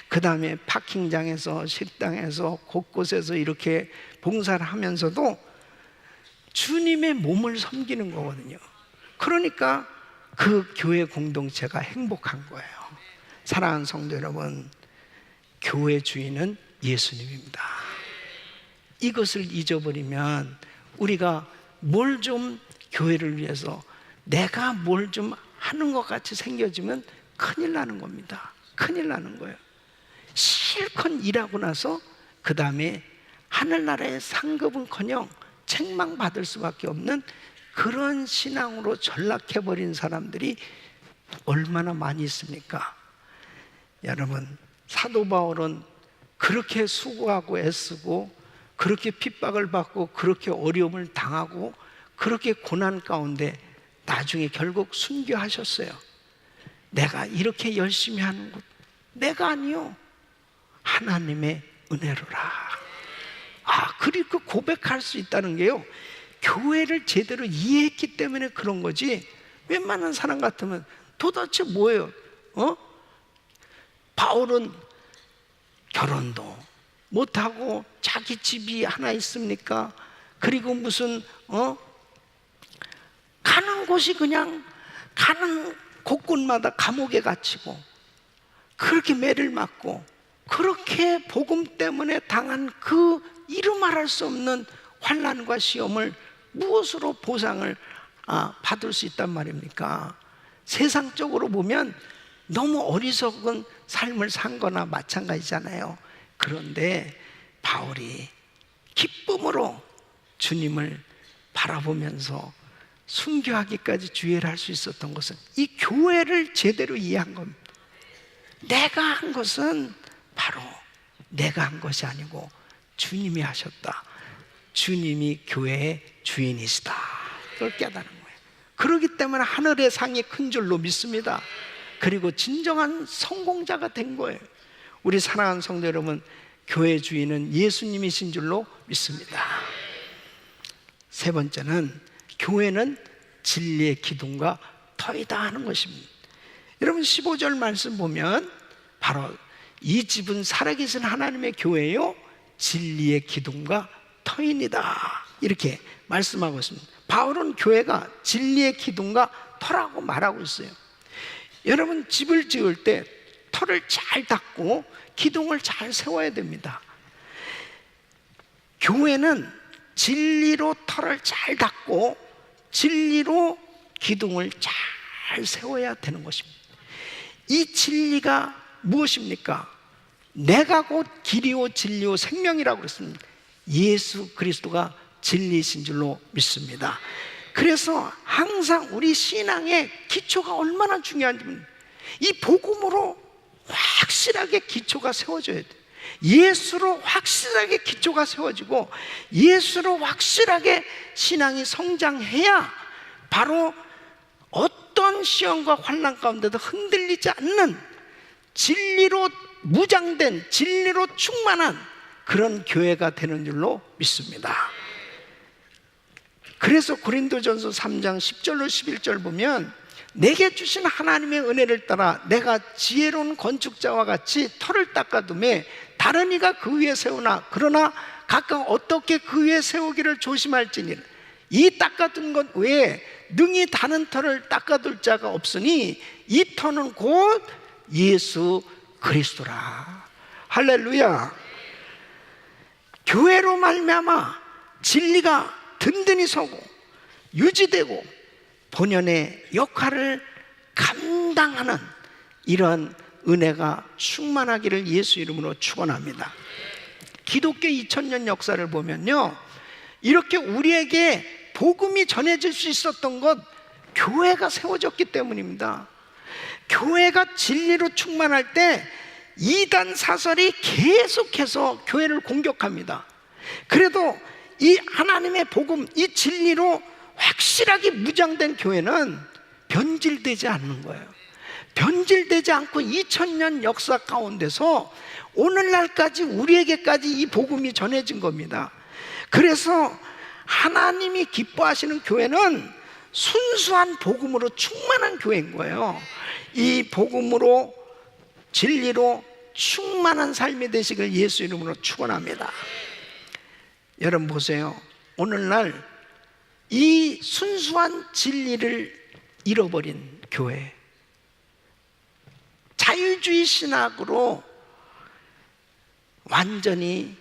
그 다음에 파킹장에서 식당에서 곳곳에서 이렇게 봉사를 하면서도 주님의 몸을 섬기는 거거든요. 그러니까 그 교회 공동체가 행복한 거예요. 사랑하는 성도 여러분, 교회 주인은 예수님입니다. 이것을 잊어버리면 우리가 뭘 좀 교회를 위해서 내가 뭘 좀 하는 것 같이 생겨지면 큰일 나는 겁니다. 큰일 나는 거예요. 실컷 일하고 나서 그 다음에 하늘나라의 상급은커녕 책망받을 수밖에 없는 그런 신앙으로 전락해버린 사람들이 얼마나 많이 있습니까? 여러분, 사도 바울은 그렇게 수고하고 애쓰고 그렇게 핍박을 받고 그렇게 어려움을 당하고 그렇게 고난 가운데 나중에 결국 순교하셨어요. 내가 이렇게 열심히 하는 것 내가 아니요, 하나님의 은혜로라. 그리고 고백할 수 있다는 게요, 교회를 제대로 이해했기 때문에 그런 거지, 웬만한 사람 같으면 도대체 뭐예요? 바울은 결혼도 못하고 자기 집이 하나 있습니까? 그리고 무슨 가는 곳이 그냥 가는 곳곳마다 감옥에 갇히고 그렇게 매를 맞고 그렇게 복음 때문에 당한 그 이루 말할 수 없는 환난과 시험을 무엇으로 보상을 받을 수 있단 말입니까? 세상적으로 보면 너무 어리석은 삶을 산 거나 마찬가지잖아요. 그런데 바울이 기쁨으로 주님을 바라보면서 순교하기까지 주의를 할 수 있었던 것은 이 교회를 제대로 이해한 겁니다. 내가 한 것은 바로 내가 한 것이 아니고 주님이 하셨다. 주님이 교회의 주인이시다. 그걸 깨달은 거예요. 그렇기 때문에 하늘의 상이 큰 줄로 믿습니다. 그리고 진정한 성공자가 된 거예요. 우리 사랑하는 성도 여러분, 교회 주인은 예수님이신 줄로 믿습니다. 세 번째는 교회는 진리의 기둥과 터이다 하는 것입니다. 여러분 15절 말씀 보면 바로 이 집은 살아계신 하나님의 교회요 진리의 기둥과 터이니다 이렇게 말씀하고 있습니다. 바울은 교회가 진리의 기둥과 터라고 말하고 있어요. 여러분 집을 지을 때 터를 잘 닦고 기둥을 잘 세워야 됩니다. 교회는 진리로 터를 잘 닦고 진리로 기둥을 잘 세워야 되는 것입니다. 이 진리가 무엇입니까? 내가 곧 길이요 진리요 생명이라고 그랬습니다. 예수 그리스도가 진리이신 줄로 믿습니다. 그래서 항상 우리 신앙의 기초가 얼마나 중요한지, 이 복음으로 확실하게 기초가 세워져야 돼요. 예수로 확실하게 기초가 세워지고 예수로 확실하게 신앙이 성장해야 바로 어떤 시험과 환난 가운데도 흔들리지 않는 진리로 무장된, 진리로 충만한 그런 교회가 되는 줄로 믿습니다. 그래서 고린도전서 3장 10절로 11절 보면 내게 주신 하나님의 은혜를 따라 내가 지혜로운 건축자와 같이 터를 닦아두매 다른 이가 그 위에 세우나 그러나 각각 어떻게 그 위에 세우기를 조심할지니 이 닦아둔 것 외에 능히 다른 터를 닦아둘 자가 없으니 이 터는 곧 예수 그리스도라. 할렐루야. 교회로 말미암아 진리가 든든히 서고 유지되고 본연의 역할을 감당하는 이런 은혜가 충만하기를 예수 이름으로 축원합니다. 기독교 2000년 역사를 보면요, 이렇게 우리에게 복음이 전해질 수 있었던 것 교회가 세워졌기 때문입니다. 교회가 진리로 충만할 때 이단 사설이 계속해서 교회를 공격합니다. 그래도 이 하나님의 복음, 이 진리로 확실하게 무장된 교회는 변질되지 않는 거예요. 변질되지 않고 2000년 역사 가운데서 오늘날까지 우리에게까지 이 복음이 전해진 겁니다. 그래서 하나님이 기뻐하시는 교회는 순수한 복음으로 충만한 교회인 거예요. 이 복음으로 진리로 충만한 삶이 되시길 예수 이름으로 축원합니다. 여러분 보세요. 오늘날 이 순수한 진리를 잃어버린 교회, 자유주의 신학으로 완전히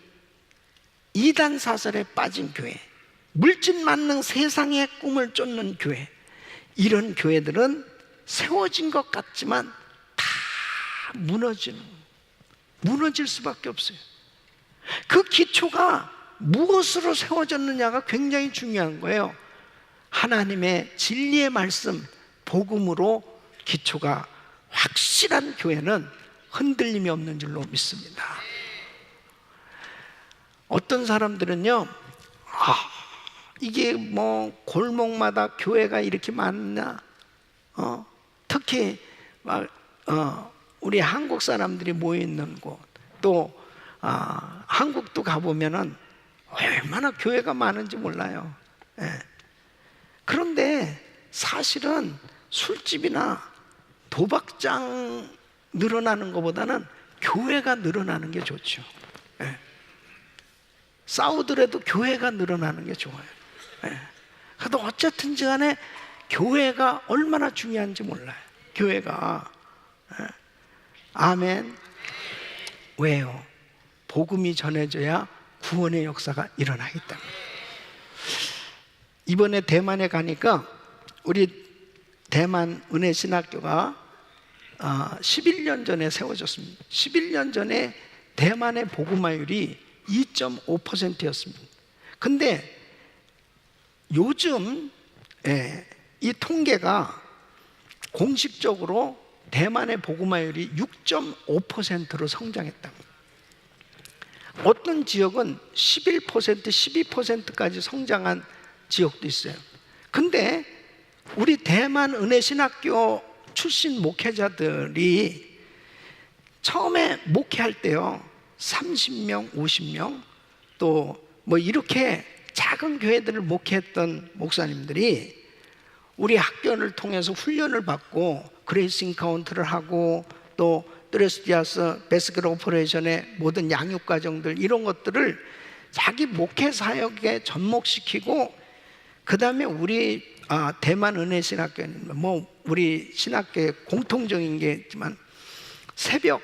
이단 사설에 빠진 교회, 물질 만능 세상의 꿈을 쫓는 교회, 이런 교회들은 세워진 것 같지만 다 무너질 수밖에 없어요. 그 기초가 무엇으로 세워졌느냐가 굉장히 중요한 거예요. 하나님의 진리의 말씀, 복음으로 기초가 확실한 교회는 흔들림이 없는 줄로 믿습니다. 어떤 사람들은요, 이게 뭐 골목마다 교회가 이렇게 많나? 특히 우리 한국 사람들이 모여 있는 곳, 또 한국도 가보면은 얼마나 교회가 많은지 몰라요. 예. 그런데 사실은 술집이나 도박장 늘어나는 것보다는 교회가 늘어나는 게 좋죠. 예. 싸우더라도 교회가 늘어나는 게 좋아요. 예. 그래도 어쨌든 간에 교회가 얼마나 중요한지 몰라요. 교회가. 예. 아멘. 왜요? 복음이 전해져야 구원의 역사가 일어나기 때문에. 이번에 대만에 가니까 우리 대만 은혜신학교가 11년 전에 세워졌습니다. 11년 전에 대만의 복음화율이 2.5%였습니다. 근데 요즘 이 통계가 공식적으로 대만의 복음화율이 6.5%로 성장했답니다. 어떤 지역은 11%, 12%까지 성장한 지역도 있어요. 근데 우리 대만 은혜신학교 출신 목회자들이 처음에 목회할 때요, 30명, 50명, 또 뭐 이렇게 작은 교회들을 목회했던 목사님들이 우리 학교를 통해서 훈련을 받고 그레이스 인카운트를 하고 또 드레스디아스 베스킷 오퍼레이션의 모든 양육 과정들, 이런 것들을 자기 목회 사역에 접목시키고, 그 다음에 우리 대만 은혜신학교는 뭐 우리 신학교의 공통적인 게 있지만 새벽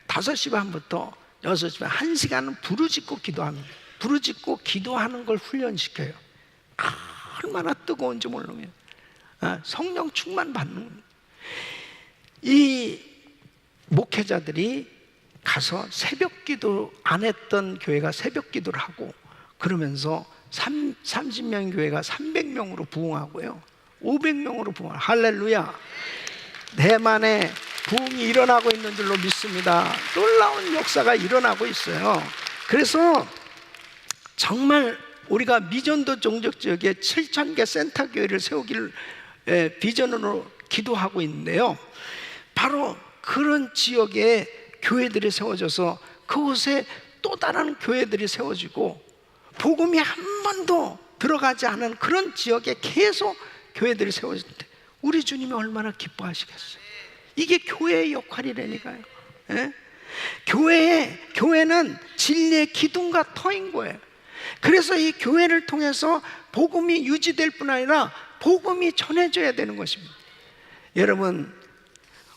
5시 반부터 6시 반 1시간은 부르짖고 기도합니다. 부르짖고 기도하는 걸 훈련시켜요. 얼마나 뜨거운지 모르면 성령 충만 받는 겁니다. 이 목회자들이 가서 새벽 기도 안 했던 교회가 새벽 기도를 하고, 그러면서 30명 교회가 300명으로 부흥하고요, 500명으로 부흥하고, 할렐루야. 대만에 부흥이 일어나고 있는 줄로 믿습니다. 놀라운 역사가 일어나고 있어요. 그래서 정말 우리가 미전도 종족지역에 7,000개 센터교회를 세우기를 비전으로 기도하고 있는데요, 바로 그런 지역에 교회들이 세워져서 그곳에 또 다른 교회들이 세워지고, 복음이 한 번도 들어가지 않은 그런 지역에 계속 교회들이 세워질 때 우리 주님이 얼마나 기뻐하시겠어요. 이게 교회의 역할이라니까요. 예? 교회는 진리의 기둥과 터인 거예요. 그래서 이 교회를 통해서 복음이 유지될 뿐 아니라 복음이 전해져야 되는 것입니다. 여러분,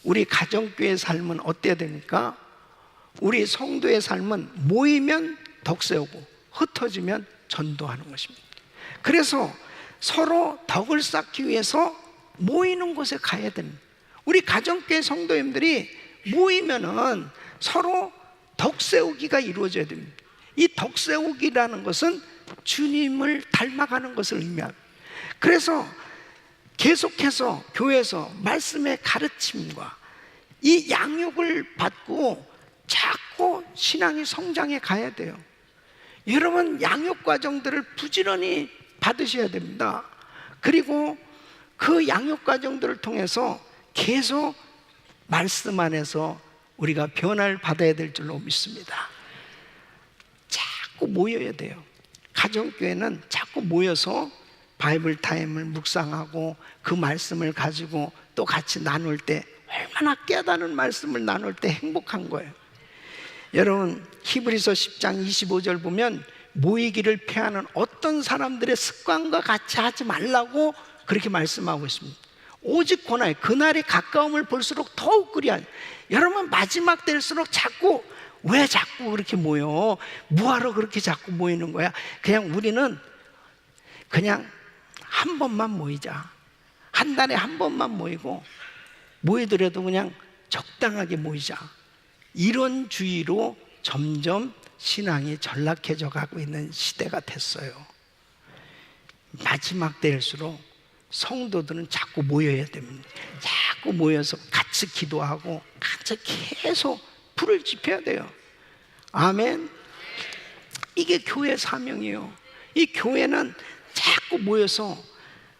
우리 가정교회 삶은 어때야 됩니까? 우리 성도의 삶은 모이면 덕 세우고 흩어지면 전도하는 것입니다. 그래서 서로 덕을 쌓기 위해서 모이는 곳에 가야 됩니다. 우리 가정교회 성도님들이 모이면은 서로 덕 세우기가 이루어져야 됩니다. 이 덕 세우기라는 것은 주님을 닮아가는 것을 의미합니다. 그래서 계속해서 교회에서 말씀의 가르침과 이 양육을 받고 자꾸 신앙이 성장해 가야 돼요. 여러분, 양육 과정들을 부지런히 받으셔야 됩니다. 그리고 그 양육 과정들을 통해서 계속 말씀 안에서 우리가 변화를 받아야 될 줄로 믿습니다. 자꾸 모여야 돼요. 가정교회는 자꾸 모여서 바이블 타임을 묵상하고 그 말씀을 가지고 또 같이 나눌 때 얼마나 깨달은 말씀을 나눌 때 행복한 거예요. 여러분, 히브리서 10장 25절 보면 모이기를 피하는 어떤 사람들의 습관과 같이 하지 말라고 그렇게 말씀하고 있습니다. 오직 그날이 가까움을 볼수록 더욱 그리하니. 여러분, 마지막 될수록 자꾸 왜 자꾸 그렇게 모여? 뭐하러 그렇게 자꾸 모이는 거야? 그냥 우리는 그냥 한 번만 모이자. 한 달에 한 번만 모이고, 모이더라도 그냥 적당하게 모이자. 이런 주의로 점점 신앙이 전락해져 가고 있는 시대가 됐어요. 마지막 때일수록 성도들은 자꾸 모여야 됩니다. 자꾸 모여서 같이 기도하고 같이 계속 불을 지펴야 돼요. 아멘. 이게 교회 사명이에요. 이 교회는 자꾸 모여서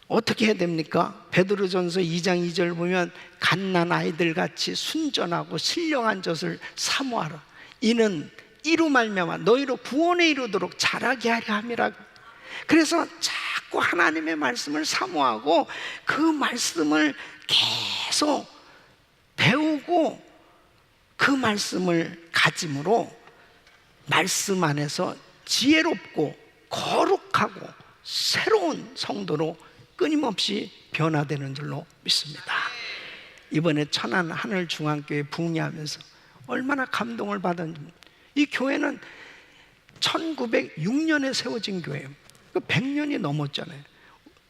어떻게 해야 됩니까? 베드로전서 2장 2절 보면 갓난 아이들 같이 순전하고 신령한 젖을 사모하라. 이는 이로 말미암아 너희로 구원에 이르도록 자라게 하려 함이라. 그래서 자꾸 하나님의 말씀을 사모하고 그 말씀을 계속 배우고 그 말씀을 가짐으로 말씀 안에서 지혜롭고 거룩하고 새로운 성도로 끊임없이 변화되는 줄로 믿습니다. 이번에 천안 하늘중앙교회 부흥회하면서 얼마나 감동을 받았는지. 이 교회는 1906년에 세워진 교회예요. 100년이 넘었잖아요.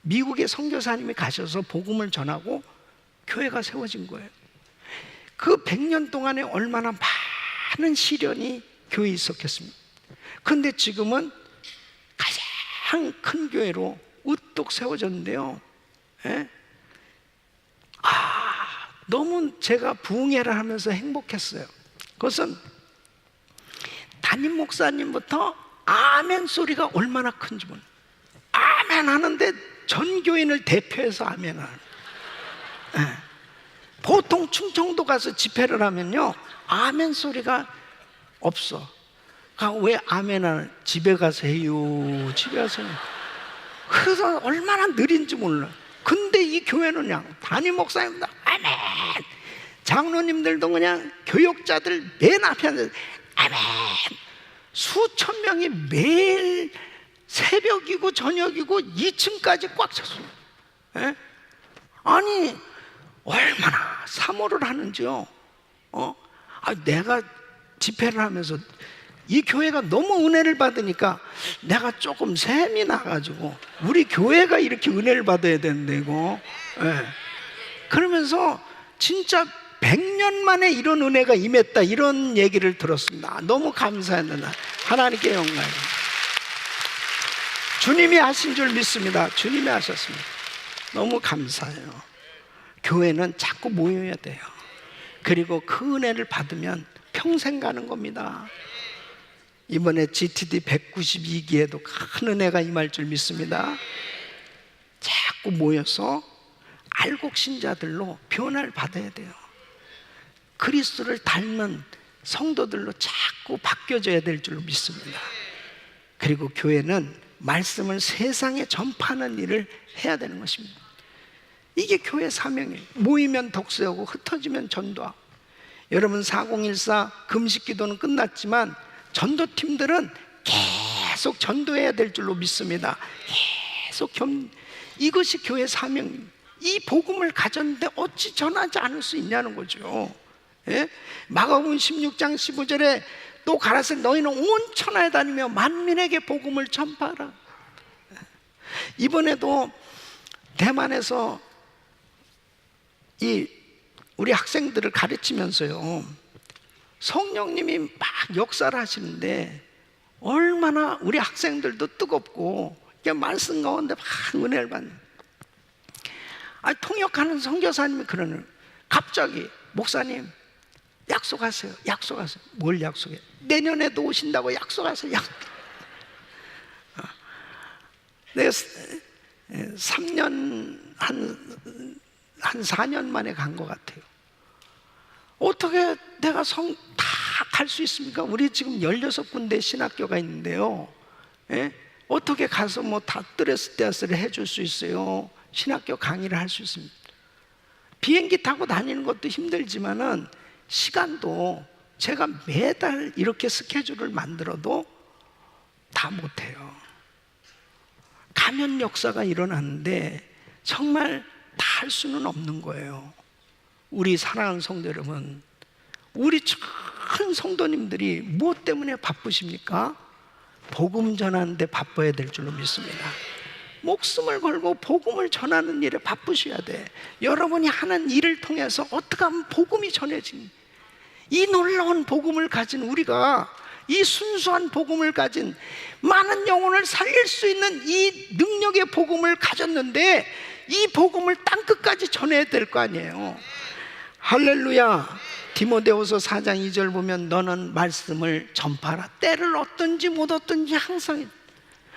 미국의 선교사님이 가셔서 복음을 전하고 교회가 세워진 거예요. 그 100년 동안에 얼마나 많은 시련이 교회에 있었겠습니까? 그런데 지금은 가장 큰 교회로 우뚝 세워졌는데요. 예? 너무 제가 부흥회를 하면서 행복했어요. 그것은 담임 목사님부터 아멘 소리가 얼마나 큰지 몰라요. 아멘 하는데 전 교인을 대표해서 아멘 하는. 예. 보통 충청도 가서 집회를 하면요, 아멘 소리가 없어. 왜 아멘 하는? 집에 가서 해요. 집에 가서 해요. 그래서 얼마나 느린지 몰라. 근데 이 교회는 그냥 담임 목사님들 아멘, 장로님들도 그냥 교육자들 맨 앞에 앉아서 아멘. 수천 명이 매일 새벽이고 저녁이고 2층까지 꽉 찼어요. 예? 아니 얼마나 사모를 하는지요. 내가 집회를 하면서 이 교회가 너무 은혜를 받으니까 내가 조금 셈이 나가지고 우리 교회가 이렇게 은혜를 받아야 되는데 이거. 예. 그러면서 진짜 100년 만에 이런 은혜가 임했다, 이런 얘기를 들었습니다. 너무 감사합니다. 하나님께 영광. 주님이 하신 줄 믿습니다. 주님이 하셨습니다. 너무 감사해요. 교회는 자꾸 모여야 돼요. 그리고 그 은혜를 받으면 평생 가는 겁니다. 이번에 GTD 192기에도 큰 은혜가 임할 줄 믿습니다. 자꾸 모여서 알곡 신자들로 변화를 받아야 돼요. 그리스도를 닮은 성도들로 자꾸 바뀌어져야 될 줄 믿습니다. 그리고 교회는 말씀을 세상에 전파하는 일을 해야 되는 것입니다. 이게 교회 사명이에요. 모이면 독서하고 흩어지면 전도하고. 여러분 4014 금식 기도는 끝났지만 전도팀들은 계속 전도해야 될 줄로 믿습니다. 계속 이것이 교회 사명입니다. 이 복음을 가졌는데 어찌 전하지 않을 수 있냐는 거죠. 예? 마가복음 16장 15절에 또 가라사대 너희는 온 천하에 다니며 만민에게 복음을 전파하라. 이번에도 대만에서 우리 학생들을 가르치면서요, 성령님이 막 역사를 하시는데 얼마나 우리 학생들도 뜨겁고 말씀 가운데 막 은혜를 받는. 통역하는 선교사님이 그러는, 갑자기 목사님 약속하세요. 약속하세요. 뭘 약속해? 내년에도 오신다고 약속하세요. 내가 3년 한 4년 만에 간 것 같아요. 어떻게 내가 다 갈 수 있습니까? 우리 지금 16군데 신학교가 있는데요, 예? 어떻게 가서 뭐 다 뜨레스테아스를 해줄 수 있어요? 신학교 강의를 할 수 있습니다. 비행기 타고 다니는 것도 힘들지만은 시간도 제가 매달 이렇게 스케줄을 만들어도 다 못해요. 가면 역사가 일어났는데 정말 다 할 수는 없는 거예요. 우리 사랑하는 성도 여러분, 우리 많은 성도님들이 무엇 때문에 바쁘십니까? 복음 전하는데 바빠야 될 줄로 믿습니다. 목숨을 걸고 복음을 전하는 일에 바쁘셔야 돼. 여러분이 하는 일을 통해서 어떻게 하면 복음이 전해진, 이 놀라운 복음을 가진 우리가, 이 순수한 복음을 가진, 많은 영혼을 살릴 수 있는 이 능력의 복음을 가졌는데 이 복음을 땅끝까지 전해야 될 거 아니에요. 할렐루야. 디모데후서 4장 2절 보면 너는 말씀을 전파하라. 때를 얻든지 못 얻든지 항상,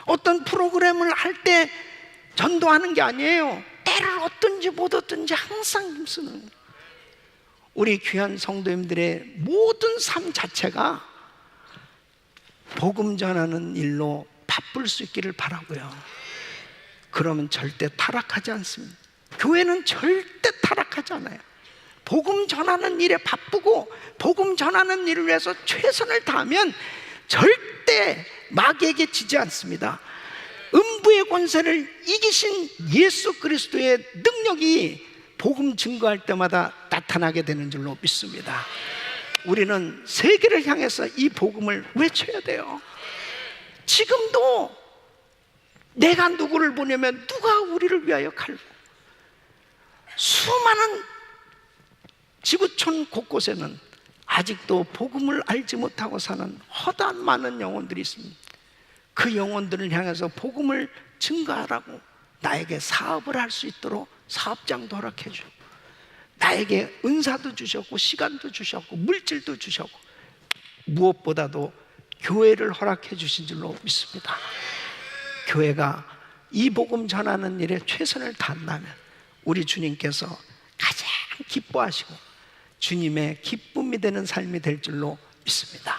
어떤 프로그램을 할 때 전도하는 게 아니에요. 때를 얻든지 못 얻든지 항상 힘쓰는, 우리 귀한 성도님들의 모든 삶 자체가 복음 전하는 일로 바쁠 수 있기를 바라고요. 그러면 절대 타락하지 않습니다. 교회는 절대 타락하지 않아요. 복음 전하는 일에 바쁘고 복음 전하는 일을 위해서 최선을 다하면 절대 마귀에게 지지 않습니다. 음부의 권세를 이기신 예수 그리스도의 능력이 복음 증거할 때마다 나타나게 되는 줄로 믿습니다. 우리는 세계를 향해서 이 복음을 외쳐야 돼요. 지금도 내가 누구를 보내면 누가 우리를 위하여 갈고, 수많은 지구촌 곳곳에는 아직도 복음을 알지 못하고 사는 허다한 많은 영혼들이 있습니다. 그 영혼들을 향해서 복음을 증거하라고 나에게 사업을 할 수 있도록 사업장도 허락해 주고, 나에게 은사도 주셨고 시간도 주셨고 물질도 주셨고, 무엇보다도 교회를 허락해 주신 줄로 믿습니다. 교회가 이 복음 전하는 일에 최선을 다한다면 우리 주님께서 가장 기뻐하시고 주님의 기쁨이 되는 삶이 될 줄로 믿습니다.